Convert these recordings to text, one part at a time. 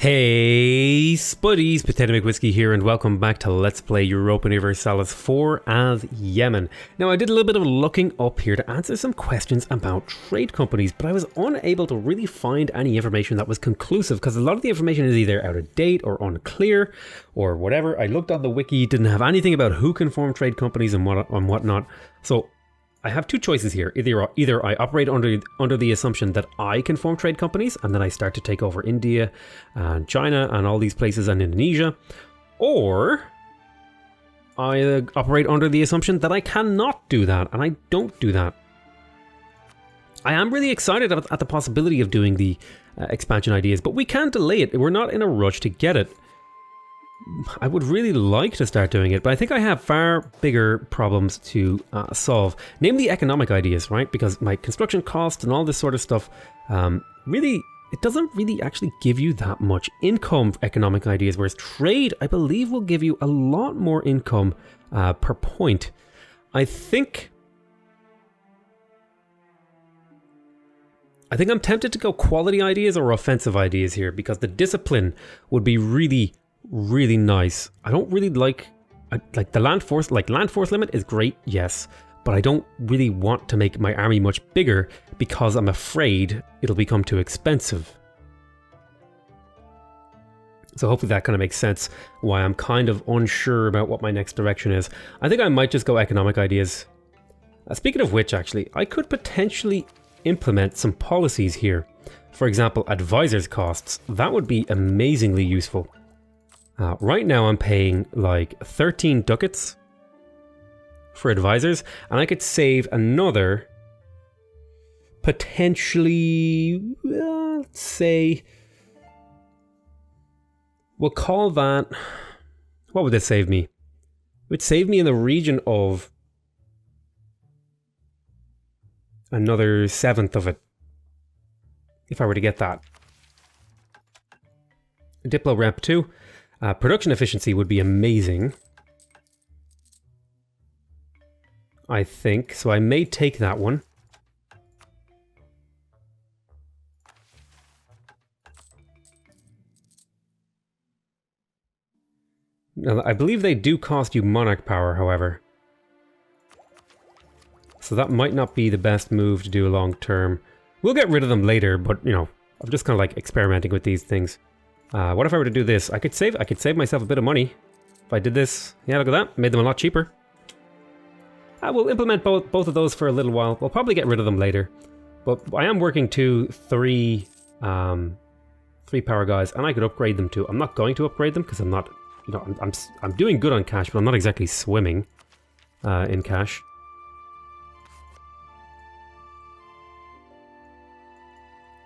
Hey spuddies, PotatoMcWhiskey here, and welcome back to Let's Play Europa Universalis 4 as Yemen. Now I did a little bit of looking up here to answer some questions about trade companies, but I was unable to really find any information that was conclusive because a lot of the information is either out of date or unclear or whatever. I looked on the wiki, didn't have anything about who can form trade companies and whatnot. So I have two choices here. Either I operate under the assumption that I can form trade companies and then I start to take over India and China and all these places and Indonesia, or I operate under the assumption that I cannot do that and I don't do that. I am really excited at the possibility of doing the expansion ideas, but we can delay it. We're not in a rush to get it. I would really like to start doing it, but I think I have far bigger problems to solve. Namely economic ideas, right? Because my construction costs and all this sort of stuff, really, it doesn't really actually give you that much income for economic ideas, whereas trade, I believe, will give you a lot more income per point. I think I'm tempted to go quality ideas or offensive ideas here, because the discipline would be really nice. I don't really like the land force. Land force limit is great, yes, but I don't really want to make my army much bigger because I'm afraid it'll become too expensive. So hopefully that kind of makes sense why I'm kind of unsure about what my next direction is. I think I might just go economic ideas. Speaking of which, actually, I could potentially implement some policies here. For example, advisors costs. That would be amazingly useful. Right now I'm paying like 13 ducats for advisors, and I could save another, potentially, let's say, we'll call that, what would this save me? It would save me in the region of another 1/7 of it, if I were to get that. Diplo Rep 2. Production efficiency would be amazing, I think, so I may take that one. Now, I believe they do cost you monarch power, however. So that might not be the best move to do long term. We'll get rid of them later, but, you know, I'm just kind of like experimenting with these things. What if I were to do this? I could save myself a bit of money if I did this. Yeah, look at that. Made them a lot cheaper. I will implement both of those for a little while. We'll probably get rid of them later. But I am working three power guys, and I could upgrade them too. I'm not going to upgrade them because I'm not, you know, I'm doing good on cash, but I'm not exactly swimming in cash.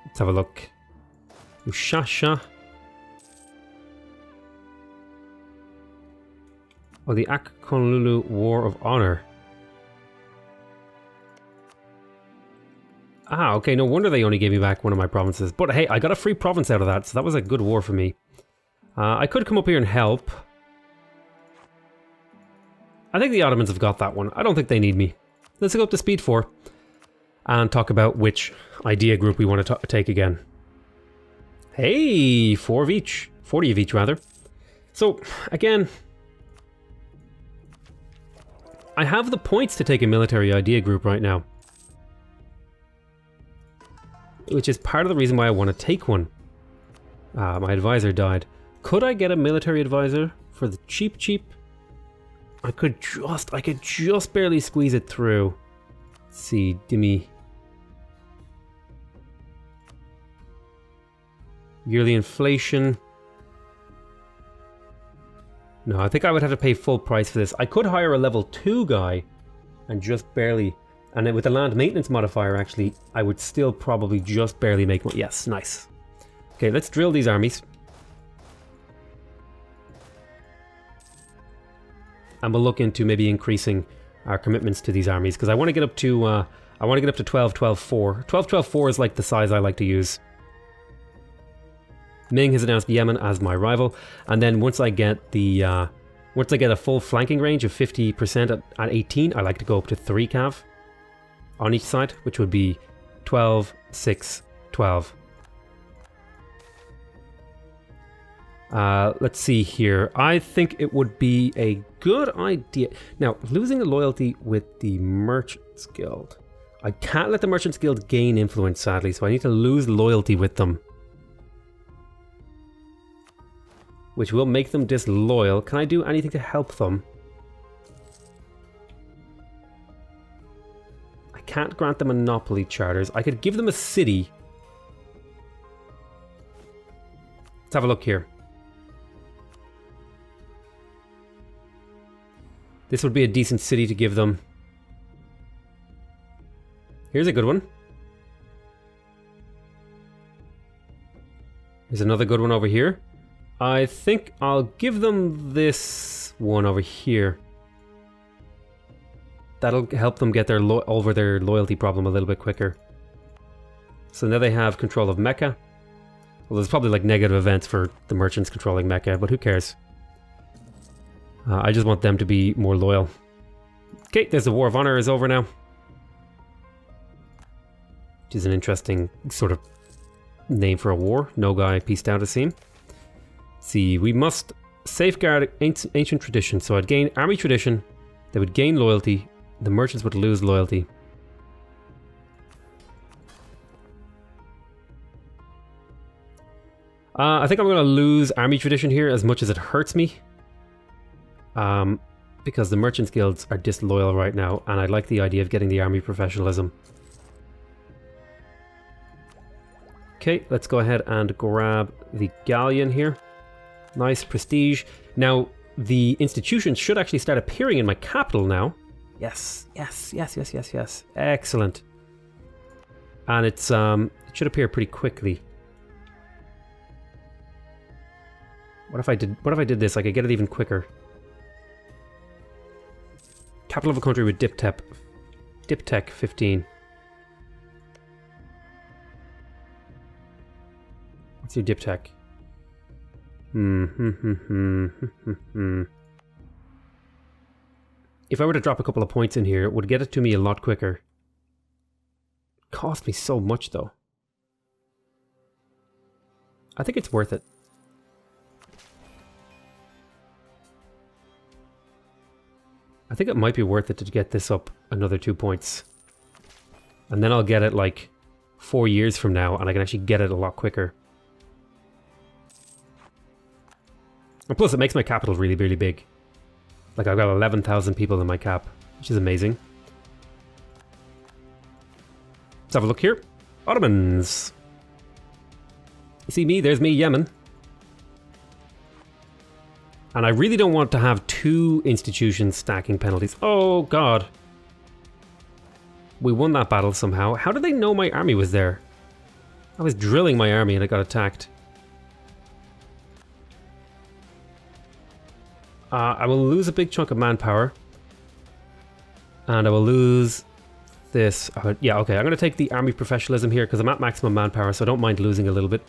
Let's have a look. Mushasha. Oh, the Ak-Konlulu War of Honor. Ah, okay, no wonder they only gave me back one of my provinces. But hey, I got a free province out of that, so that was a good war for me. I could come up here and help. I think the Ottomans have got that one. I don't think they need me. Let's go up to speed 4 and talk about which idea group we want to take again. Hey, 4 of each. 40 of each, rather. So, again, I have the points to take a military idea group right now, which is part of the reason why I want to take one. My advisor died. Could I get a military advisor for the cheap? I could just barely squeeze it through. Let's see, gimme yearly inflation. No, I think I would have to pay full price for this. I could hire a level 2 guy and just barely, and then with the land maintenance modifier, actually, I would still probably just barely make money. Yes, nice. Okay, let's drill these armies. And we'll look into maybe increasing our commitments to these armies, because I want to get up to 12, 12, 4. 12, 12, 4 is like the size I like to use. Ming has announced Yemen as my rival, and then once I get a full flanking range of 50% at 18, I like to go up to 3 cav on each side, which would be 12, 6, 12. Let's see here. I think it would be a good idea. Now, losing the loyalty with the Merchants Guild. I can't let the Merchants Guild gain influence, sadly, so I need to lose loyalty with them. Which will make them disloyal. Can I do anything to help them? I can't grant them monopoly charters. I could give them a city. Let's have a look here. This would be a decent city to give them. Here's a good one. There's another good one over here. I think I'll give them this one over here. That'll help them get over their loyalty problem a little bit quicker. So now they have control of Mecca. Well, there's probably like negative events for the merchants controlling Mecca, but who cares? I just want them to be more loyal. Okay, there's the War of Honor is over now. Which is an interesting sort of name for a war. No guy peaced out, it seems. See, we must safeguard ancient tradition. So I'd gain army tradition. They would gain loyalty. The merchants would lose loyalty. I think I'm going to lose army tradition here as much as it hurts me. Because the merchants guilds are disloyal right now, and I like the idea of getting the army professionalism. Okay, let's go ahead and grab the galleon here. Nice prestige. Now, the institutions should actually start appearing in my capital now. Yes, yes, yes, yes, yes, yes. Excellent. And it should appear pretty quickly. What if I did this? I could get it even quicker. Capital of a country with Diptech 15. What's your Diptech? If I were to drop a couple of points in here, it would get it to me a lot quicker. Cost me so much though. I think it's worth it. I think it might be worth it to get this up another 2 points. And then I'll get it like 4 years from now, and I can actually get it a lot quicker. And plus it makes my capital really, really big. Like I've got 11,000 people in my cap, which is amazing. Let's have a look here. Ottomans. You see me? There's me, Yemen. And I really don't want to have 2 institutions stacking penalties. Oh, God. We won that battle somehow. How did they know my army was there? I was drilling my army and I got attacked. I will lose a big chunk of manpower. And I will lose this. Yeah, okay. I'm going to take the army professionalism here because I'm at maximum manpower, so I don't mind losing a little bit.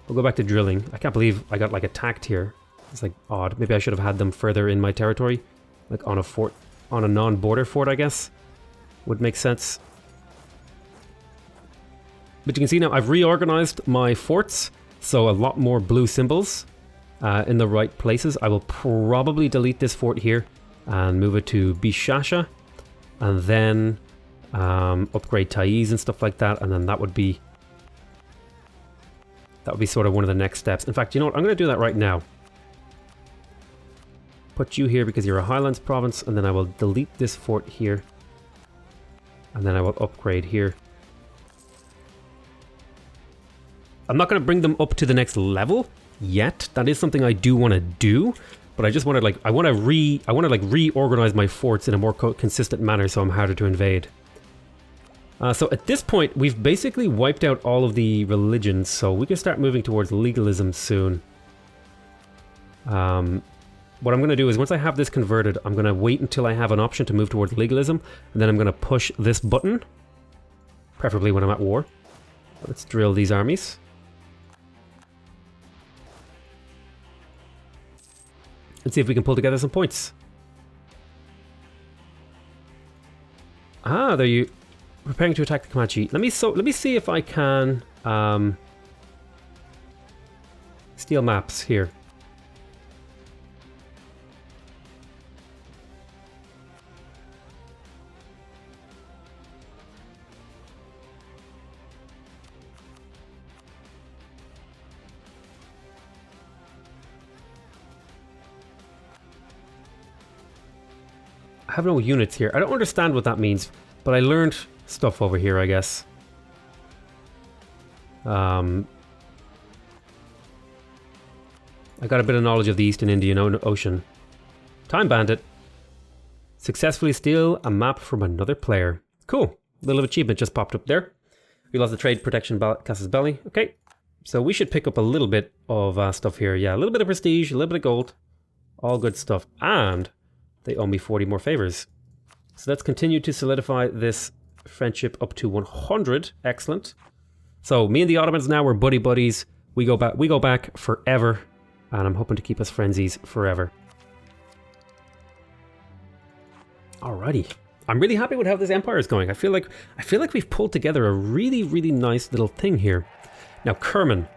We'll go back to drilling. I can't believe I got like attacked here. It's like odd. Maybe I should have had them further in my territory. Like on a fort, on a non-border fort, I guess. Would make sense. But you can see now I've reorganized my forts. So a lot more blue symbols in the right places. I will probably delete this fort here and move it to Bishasha. And then upgrade Taiz and stuff like that. And then that would be sort of one of the next steps. In fact, you know what? I'm going to do that right now. Put you here because you're a Highlands province, and then I will delete this fort here. And then I will upgrade here. I'm not going to bring them up to the next level yet. That is something I do want to do, but I just want to like I want to reorganize my forts in a more consistent manner so I'm harder to invade. So at this point, we've basically wiped out all of the religions, so we can start moving towards legalism soon. What I'm going to do is once I have this converted, I'm going to wait until I have an option to move towards legalism, and then I'm going to push this button, preferably when I'm at war. Let's drill these armies. And see if we can pull together some points. Ah, there you... Preparing to attack the Comanche. Let me see if I can steal maps here. I have no units here. I don't understand what that means, but I learned stuff over here, I guess. I got a bit of knowledge of the Eastern Indian Ocean. Time Bandit. Successfully steal a map from another player. Cool. Little achievement just popped up there. We lost the trade protection Casus Belli. Okay. So we should pick up a little bit of stuff here. Yeah, a little bit of prestige, a little bit of gold. All good stuff. And they owe me 40 more favors. So let's continue to solidify this friendship up to 100. Excellent. So me and the Ottomans now, we're buddies. We go back forever. And I'm hoping to keep us friendsies forever. Alrighty. I'm really happy with how this empire is going. I feel like we've pulled together a really, really nice little thing here. Now, Kerman.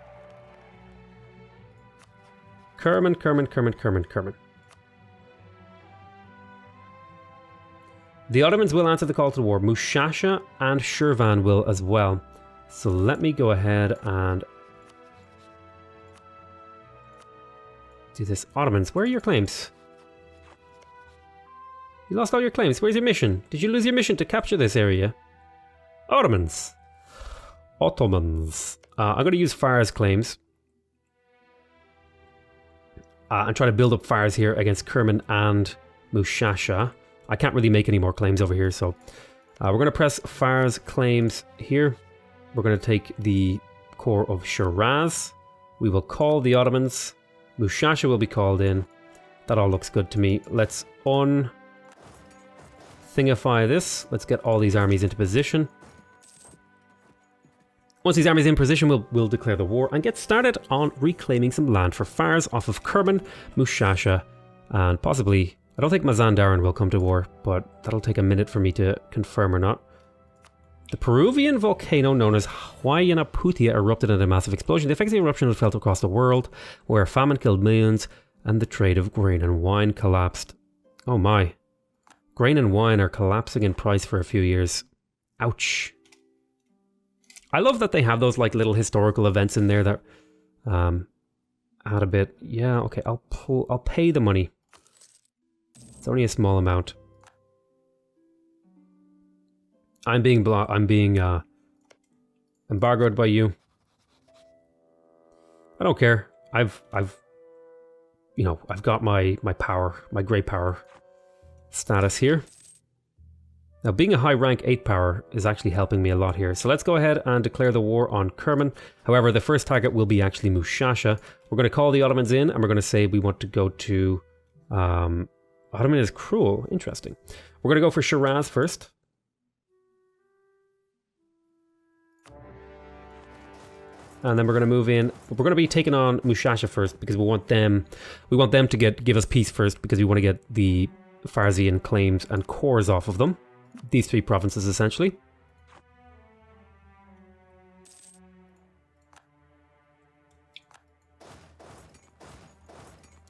The Ottomans will answer the call to war. Mushasha and Shirvan will as well. So let me go ahead and do this. Ottomans, where are your claims? You lost all your claims. Where's your mission? Did you lose your mission to capture this area? Ottomans. I'm going to use Fars claims. And try to build up Fars here against Kerman and Mushasha. I can't really make any more claims over here, so we're going to press Fars claims here. We're going to take the core of Shiraz. We will call the Ottomans. Mushasha will be called in. That all looks good to me. Let's thingify this. Let's get all these armies into position. Once these armies in position, we'll declare the war and get started on reclaiming some land for Fars off of Kerman, Mushasha, and possibly, I don't think Mazandaran will come to war, but that'll take a minute for me to confirm or not. The Peruvian volcano known as Huaynaputia erupted in a massive explosion. The effects of the eruption was felt across the world, where famine killed millions and the trade of grain and wine collapsed. Oh my. Grain and wine are collapsing in price for a few years. Ouch. I love that they have those like little historical events in there that add a bit. Yeah, okay, I'll pay the money. It's only a small amount. I'm being embargoed by you. I don't care. I've got my power, my great power status here. Now, being a high rank 8 power is actually helping me a lot here. So let's go ahead and declare the war on Kerman. However, the first target will be actually Mushasha. We're going to call the Ottomans in, and we're going to say we want to go to... Ottoman is cruel. Interesting. We're going to go for Shiraz first. And then we're going to move in. We're going to be taking on Mushasha first because we want them to give us peace first because we want to get the Farsian claims and cores off of them. These 3 provinces, essentially.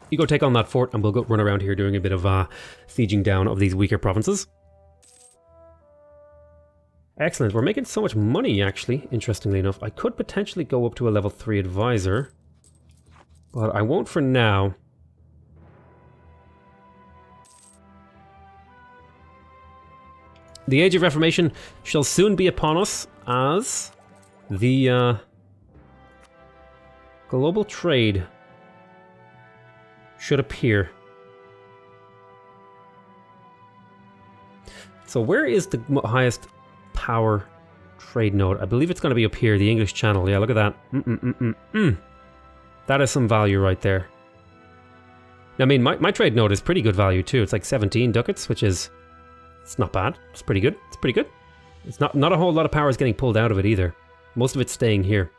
You go take on that fort, and we'll go run around here doing a bit of sieging down of these weaker provinces. Excellent. We're making so much money, actually, interestingly enough. I could potentially go up to a level 3 advisor, but I won't for now. The Age of Reformation shall soon be upon us as the global trade should appear. So where is the highest power trade node? I believe it's going to be up here, the English Channel. Yeah, look at that. That is some value right there. I mean, my trade node is pretty good value too. It's like 17 ducats, which is... It's not bad. It's pretty good. It's pretty good. It's not a whole lot of power is getting pulled out of it either. Most of it's staying here.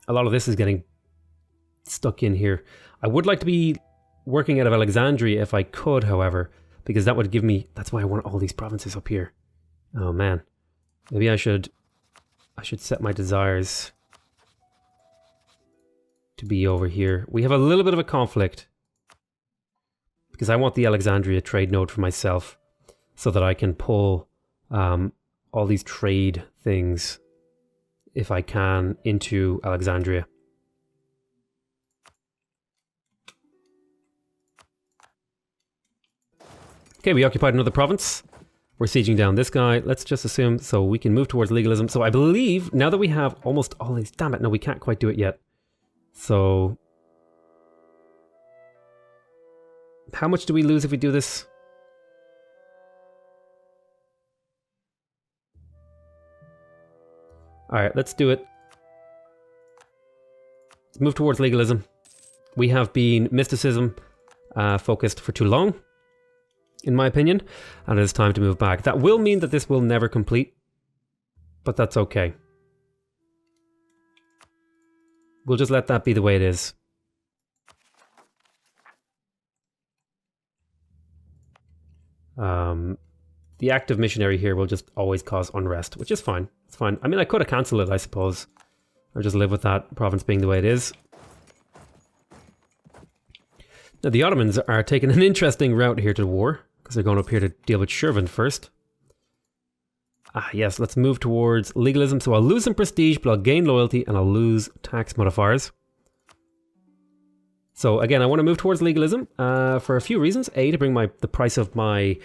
A lot of this is getting stuck in here. I would like to be working out of Alexandria if I could, however, because that would give me... That's why I want all these provinces up here. Oh man. Maybe I should set my desires to be over here. We have a little bit of a conflict. Because I want the Alexandria trade node for myself so that I can pull all these trade things, if I can, into Okay, we occupied another province. We're sieging down this guy. Let's just assume so we can move towards legalism. So I believe now that we have almost all these... Damn it, no, we can't quite do it yet. So... how much do we lose if we do this? Alright, let's do it. Let's move towards legalism. We have been mysticism focused for too long, in my opinion, and it is time to move back. That will mean that this will never complete, but that's okay. We'll just let that be the way it is. The active missionary here will just always cause unrest, which is fine. It's fine. I mean, I could have cancelled it, I suppose, or just live with that province being the way it is. Now, the Ottomans are taking an interesting route here to the war, because they're going up here to deal with Shirvan first. Ah, yes, let's move towards legalism. So I'll lose some prestige, but I'll gain loyalty, and I'll lose tax modifiers. So again, I want to move towards legalism for a few reasons. A, to bring the price of my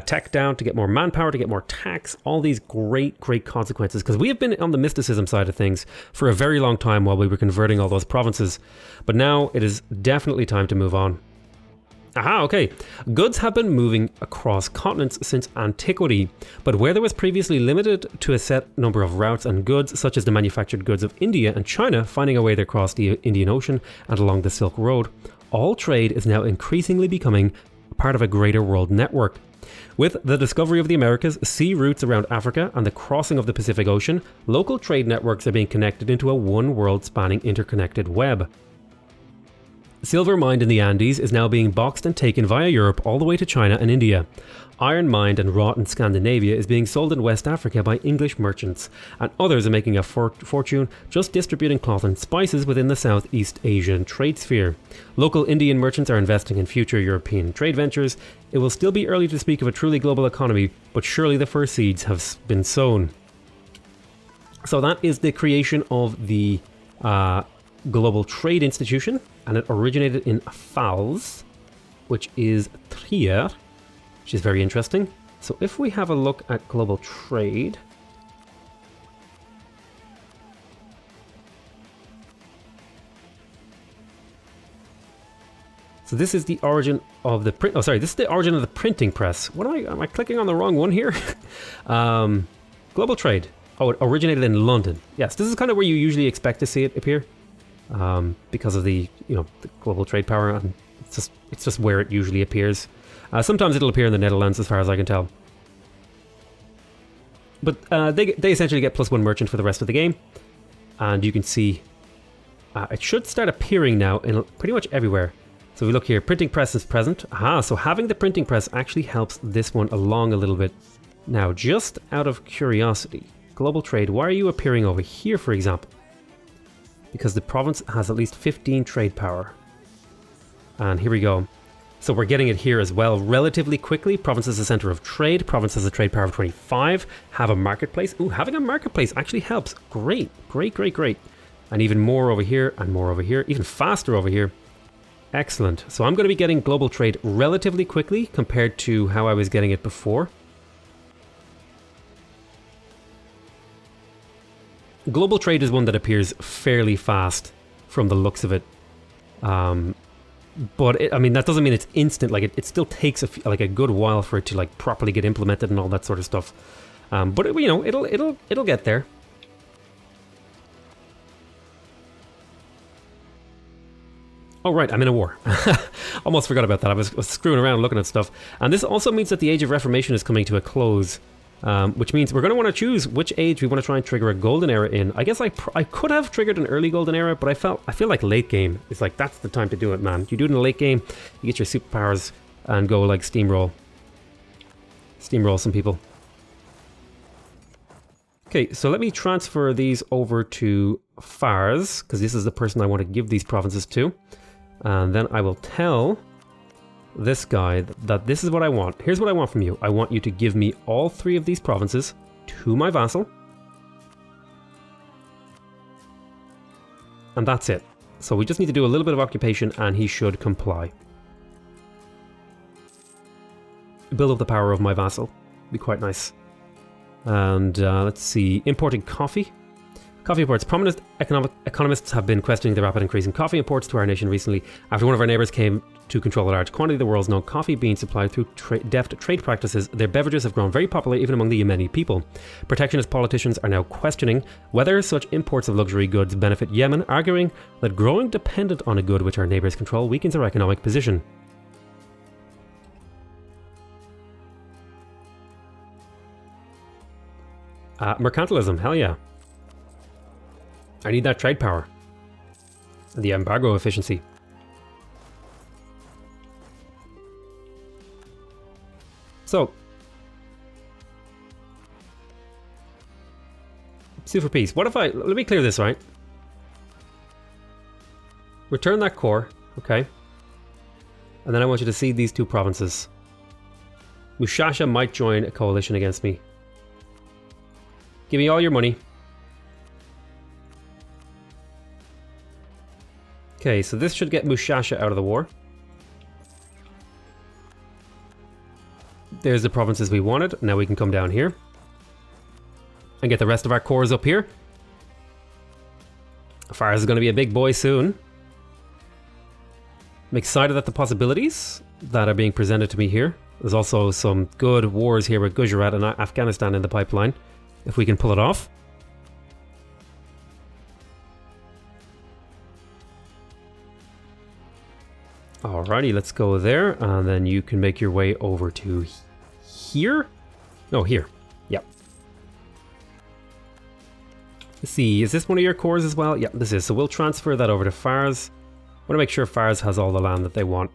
tech down, to get more manpower, to get more tax, all these great consequences. Because we have been on the mysticism side of things for a very long time while we were converting all those provinces. But now it is definitely time to move on. Aha, okay. Goods have been moving across continents since antiquity, but where there was previously limited to a set number of routes and goods, such as the manufactured goods of India and China finding a way across the Indian Ocean and along the Silk Road, all trade is now increasingly becoming part of a greater world network. With the discovery of the Americas, sea routes around Africa, and the crossing of the Pacific Ocean, local trade networks are being connected into a one world-spanning interconnected web. Silver mined in the Andes is now being boxed and taken via Europe all the way to China and India. Iron mined and wrought in Scandinavia is being sold in West Africa by English merchants, and others are making a fortune just distributing cloth and spices within the Southeast Asian trade sphere. Local Indian merchants are investing in future European trade ventures. It will still be early to speak of a truly global economy, but surely the first seeds have been sown. So that is the creation of the Global Trade Institution, and it originated in Fals, which is Trier, which is very interesting. So if we have a look at global trade, so this is the origin of the print. Oh, sorry, this is the origin of the printing press. What am I clicking on the wrong one here? Global trade. Oh, it originated in London. Yes, this is kind of where you usually expect to see it appear. Because of the the global trade power, and it's just where it usually appears. Sometimes it'll appear in the Netherlands, as far as I can tell. But they essentially get +1 merchant for the rest of the game, and you can see it should start appearing now in pretty much everywhere. So we look here, printing press is present. Aha, so having the printing press actually helps this one along a little bit. Now, just out of curiosity, global trade, why are you appearing over here, for example? Because the province has at least 15 trade power. And here we go. So we're getting it here as well relatively quickly. Province is a center of trade. Province has a trade power of 25. Have a marketplace. Ooh, having a marketplace actually helps. Great. And even more over here and more over here. Even faster over here. Excellent. So I'm going to be getting global trade relatively quickly compared to how I was getting it before. Global trade is one that appears fairly fast from the looks of it. But I mean, that doesn't mean it's instant. Like it still takes a good while for it to like properly get implemented and all that sort of stuff. But it'll get there. Oh right, I'm in a war. Almost forgot about that. I was screwing around looking at stuff. And this also means that the Age of Reformation is coming to a close. Which means we're going to want to choose which age we want to try and trigger a golden era in. I guess I could have triggered an early golden era, but I feel like late game. It's like, that's the time to do it, man. You do it in the late game, you get your superpowers and go like steamroll. Steamroll some people. Okay, so let me transfer these over to Fars, because this is the person I want to give these provinces to. And then I will tell this guy that this is what I want. Here's what I want from you. I want you to give me all 3 of these provinces to my vassal. And that's it. So we just need to do a little bit of occupation and he should comply. build up the power of my vassal. Be quite nice. And let's see, importing coffee. Coffee imports. Prominent economists have been questioning the rapid increase in coffee imports to our nation recently after one of our neighbours came to control a large quantity of the world's known coffee being supplied through deft trade practices. Their beverages have grown very popular even among the Yemeni people. Protectionist politicians are now questioning whether such imports of luxury goods benefit Yemen, arguing that growing dependent on a good which our neighbours control weakens our economic position. Mercantilism, hell yeah. I need that trade power. And the embargo efficiency. So, sue for peace. What if let me clear this, right? Return that core, okay. And then I want you to cede these 2 provinces. Mushasha might join a coalition against me. Give me all your money. Okay, so this should get Mushasha out of the war. There's the provinces we wanted. Now we can come down here and get the rest of our cores up here. Fars is going to be a big boy soon. I'm excited at the possibilities that are being presented to me here. There's also some good wars here with Gujarat and Afghanistan in the pipeline, if we can pull it off. Alrighty, let's go there, and then you can make your way over to here? No, here. Yep. Let's see, is this one of your cores as well? Yep, this is. So we'll transfer that over to Fars. I want to make sure Fars has all the land that they want.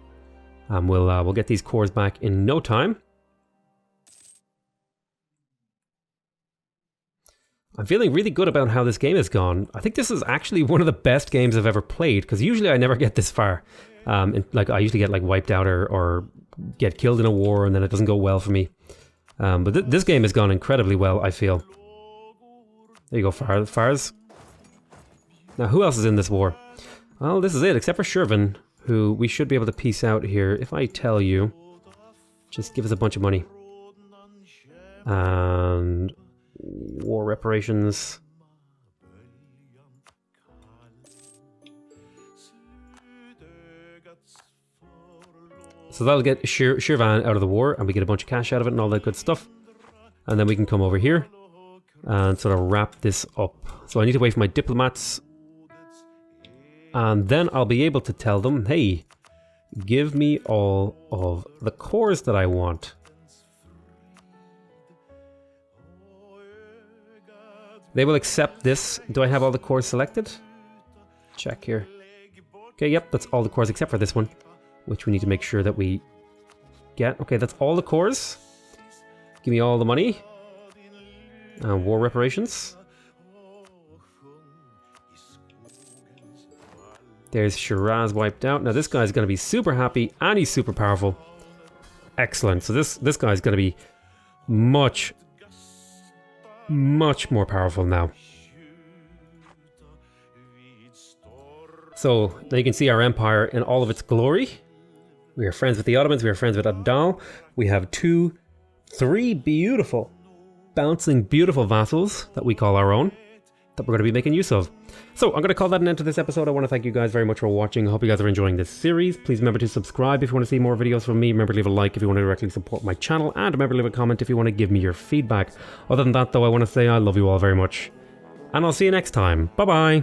We'll get these cores back in no time. I'm feeling really good about how this game has gone. I think this is actually one of the best games I've ever played, because usually I never get this far. Like I usually get like wiped out or get killed in a war, and then it doesn't go well for me. But this game has gone incredibly well, I feel. There you go, Fars. Now, who else is in this war? Well, this is it, except for Shervin, who we should be able to piece out here. If I tell you, just give us a bunch of money. And war reparations. So that'll get Shirvan out of the war, and we get a bunch of cash out of it and all that good stuff. And then we can come over here and sort of wrap this up. So I need to wait for my diplomats. And then I'll be able to tell them, hey, give me all of the cores that I want. They will accept this. Do I have all the cores selected? Check here. Okay, yep, that's all the cores except for this one, which we need to make sure that we get. Okay, that's all the cores. Give me all the money. War reparations. There's Shiraz wiped out. Now this guy's going to be super happy, and he's super powerful. Excellent. So this guy's going to be much more powerful now. So now you can see our empire in all of its glory. We are friends with the Ottomans. We are friends with Abdal. We have 3 beautiful, bouncing, beautiful vassals that we call our own, that we're going to be making use of. So I'm going to call that an end to this episode. I want to thank you guys very much for watching. I hope you guys are enjoying this series. Please remember to subscribe if you want to see more videos from me. Remember to leave a like if you want to directly support my channel. And remember to leave a comment if you want to give me your feedback. Other than that, though, I want to say I love you all very much. And I'll see you next time. Bye-bye.